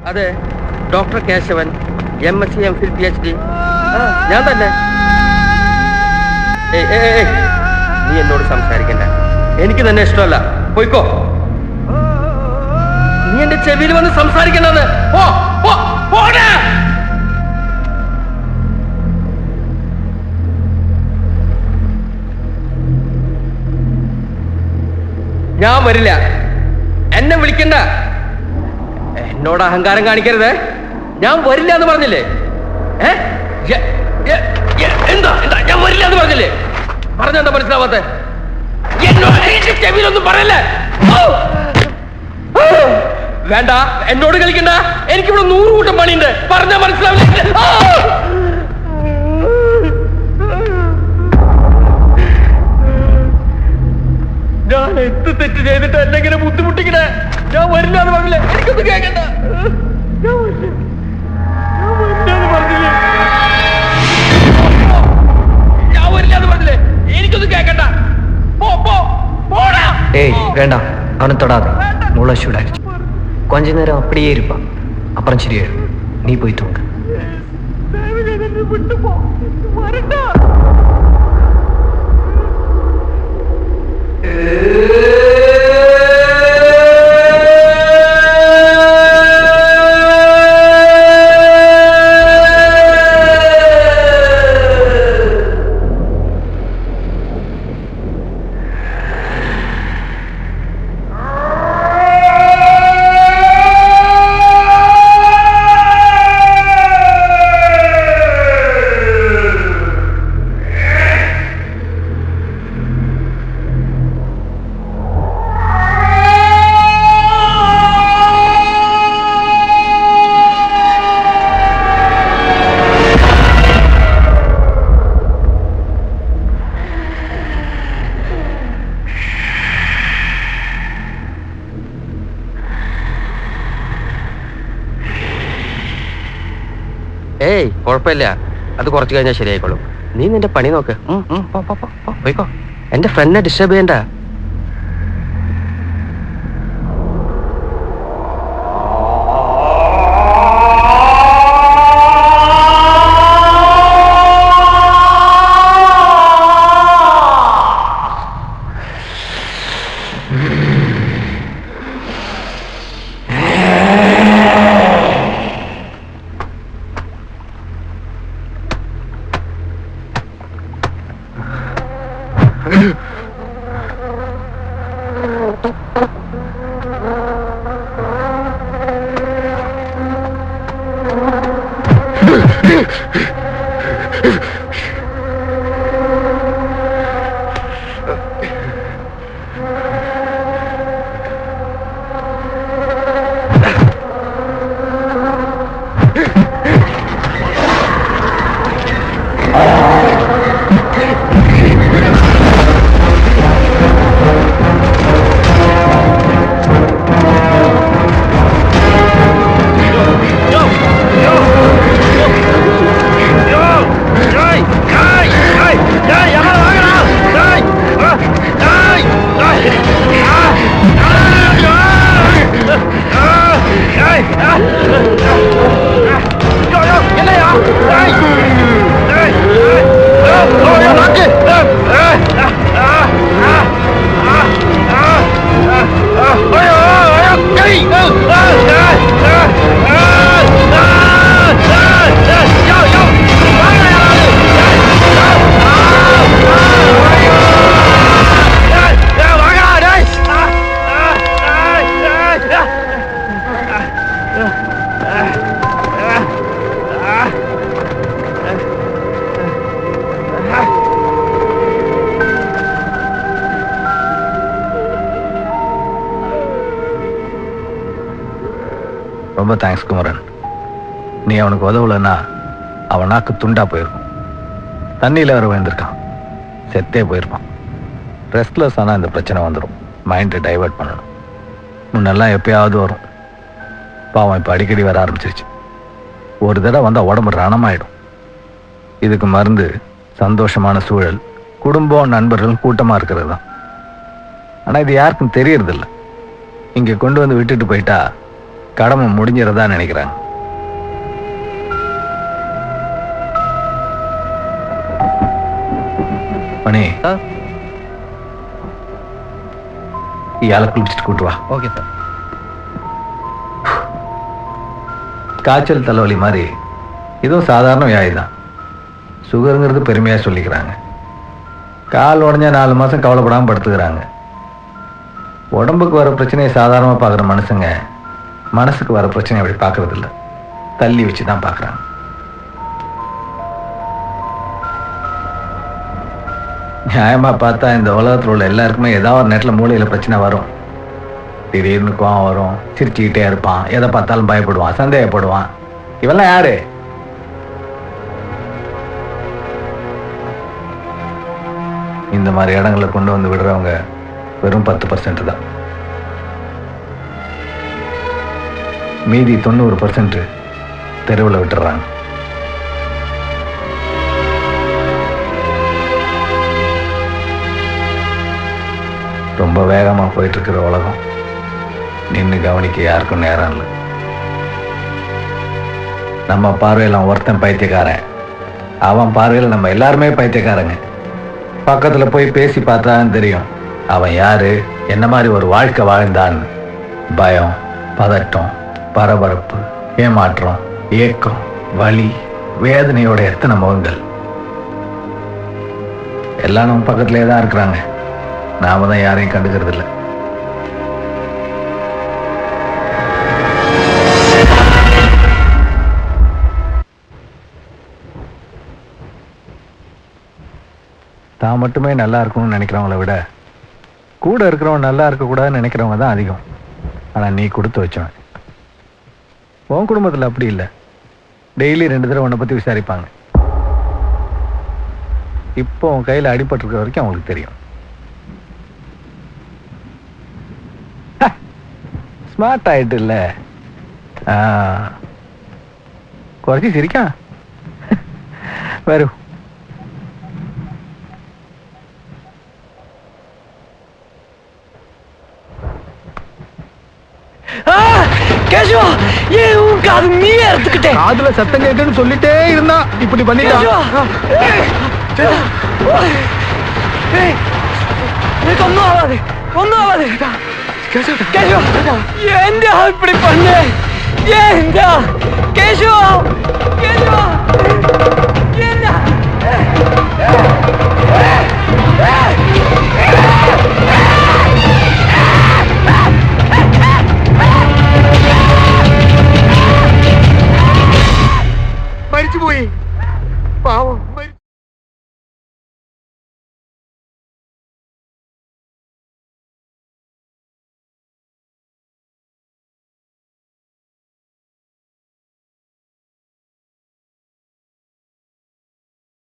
അതെ, doctor Keshavan, MSc MPhil PhD. ഞാൻ തന്നെ. നീ എന്നോട് സംസാരിക്കണ്ട, എനിക്ക് തന്നെ ഇഷ്ടമല്ല. പോയിക്കോ. നീ എന്റെ ചെവിയിൽ വന്ന് സംസാരിക്കണ്ടെന്ന്. ഞാൻ വരില്ല. എന്നെ വിളിക്കണ്ട. എന്നോട് അഹങ്കാരം കാണിക്കരുത്. ഞാൻ വരില്ല എന്ന് പറഞ്ഞില്ലേ? എന്താ ഞാൻ വരില്ല എന്ന് പറഞ്ഞില്ലേ? പറഞ്ഞെന്താ മനസ്സിലാവാത്ത? ചെവിയിലൊന്നും പറയല്ലേ. വേണ്ട, എന്നോട് കളിക്കണ്ട. എനിക്കിവിടെ 100 കൂട്ടം പണിയുണ്ട്. പറഞ്ഞാ മനസ്സിലാവില്ല. ഞാൻ എന്ത് തെറ്റ് ചെയ്തിട്ട് എന്നെങ്ങനെ ബുദ്ധിമുട്ടിക്കണേ? ഞാൻ വരില്ല എന്ന് പറഞ്ഞില്ലേ? എനിക്കൊന്നും കേൾക്കണ്ട. ഞാൻ വരില്ല എന്ന് പറഞ്ഞില്ലേ? ഞാൻ വരില്ല എന്ന് പറഞ്ഞില്ലേ? എനിക്കൊന്നും കേൾക്കണ്ട. ஏய் வேண்டாம், அவனை தொடாத. மூளை சூடாயிருச்சு. கொஞ்ச நேரம் அப்படியே இருப்பான், அப்புறம் சரியாயிடும். நீ போய் தூங்க. ഏയ് കുഴപ്പമില്ല, അത് കുറച്ച് കഴിഞ്ഞാൽ ശരിയായിക്കോളും. നീ നിന്റെ പണി നോക്ക്. പോയിക്കോ. എന്റെ ഫ്രണ്ടിനെ ഡിസ്റ്റർബ് ചെയ്യണ്ട. ரொம்ப தேங்க்ஸ் குமரன். நீ அவனுக்கு உதவலைன்னா அவன் நாக்கு துண்டா போயிருக்கும். தண்ணியில் வர விழுந்திருக்கான், செத்தே போயிருப்பான். ரெஸ்ட்லெஸ் ஆனால் இந்த பிரச்சனை வந்துடும். மைண்டை டைவர்ட் பண்ணணும். முன்னெல்லாம் எப்பயாவது வரும், பாவம் இப்போ அடிக்கடி வர ஆரம்பிச்சிருச்சு. ஒரு தடவை வந்தால் உடம்பு ரணமாயிடும். இதுக்கு மருந்து சந்தோஷமான சூழல், குடும்பம், நண்பர்கள் கூட்டமாக இருக்கிறது தான். ஆனால் இது யாருக்கும் தெரியறதில்ல. இங்கே கொண்டு வந்து விட்டுட்டு போயிட்டா கடமை முடிஞ்சிடறதா நினைக்கிறாங்க. மணி, இயால குளிச்சுட்டு கூட்டு வா. Okay sir. காய்ச்சல் தலைவலி மாதிரி இதுவும் சாதாரண வியாதி தான். சுகருங்கிறது பெருமையாக சொல்லிக்கிறாங்க. கால் உடஞ்சா 4 மாதம் கவலைப்படாமல் படுத்துக்கிறாங்க. உடம்புக்கு வர பிரச்சனையை சாதாரணமாக பார்க்குற மனுஷங்க மனசுக்கு வர பிரச்சனை அப்படி பார்க்கறது இல்லை, தள்ளி வச்சு தான் பார்க்குறாங்க. நியாயமாக பார்த்தா இந்த உலகத்தில் உள்ள எல்லாருக்குமே ஏதாவது ஒரு நேரத்தில் மூளையில் பிரச்சனை வரும். திடீர்னு கோவம் வரும், சிரிச்சுக்கிட்டே இருப்பான், எதை பார்த்தாலும் பயப்படுவான், சந்தேகப்படுவான். இவெல்லாம் யாரு? இந்த மாதிரி இடங்களை கொண்டு வந்து விடுறவங்க வெறும் 10% தான். மீதி 90% தெருவில் விட்டுறாங்க. ரொம்ப வேகமாக போயிட்டு இருக்கிற உலகம் நின்று கவனிக்க யாருக்கும் நேரம் இல்லை. நம்ம பார்வையில் அவன் ஒருத்தன் பைத்தியக்காரன், அவன் பார்வையில் நம்ம எல்லாருமே பைத்தியக்காரங்க. பக்கத்தில் போய் பேசி பார்த்தான்னு தெரியும் அவன் யாரு, என்ன மாதிரி ஒரு வாழ்க்கை வாழ்ந்தான்னு. பயம், பதட்டம், பரபரப்பு, ஏமாற்றம், ஏக்கம், வலி, வேதனையோட எத்தனை முகங்கள். எல்லாம் நம்ம பக்கத்திலே தான் இருக்கிறாங்க. நாம தான் யாரையும் கண்டுக்கிறது இல்லை. தான் மட்டுமே நல்லா இருக்கணும்னு நினைக்கிறவங்கள விட கூட இருக்கிறவன் நல்லா இருக்கக்கூடாதுன்னு நினைக்கிறவங்க தான் அதிகம். ஆனால் நீ கொடுத்து வச்சவன். உன் குடும்பத்தில் அப்படி இல்லை. டெய்லி 2 தடவை உன்னை பற்றி விசாரிப்பாங்க. இப்போ உன் கையில் அடிபட்டிருக்க வரைக்கும் அவங்களுக்கு தெரியும். ஸ்மார்ட் ஆயிட்டு இல்லை, குறைச்சி சிரிக்கா வரும். கேஷவா, ஏன் உன் காது நீயே எடுத்துக்கிட்டே? காதுல சத்தம் கேட்குன்னு சொல்லிட்டே இருந்தா இப்படி பண்ணிட்டான். ஒன்னும் ஆகாது, ஒன்னும் ஆகாது. கேஷவா, ஏன்டா இப்படி பண்ண? ஏன்டா கேஷவா, கேஷவா, ஏன்டா? മരിച്ചുപോയി പാവം.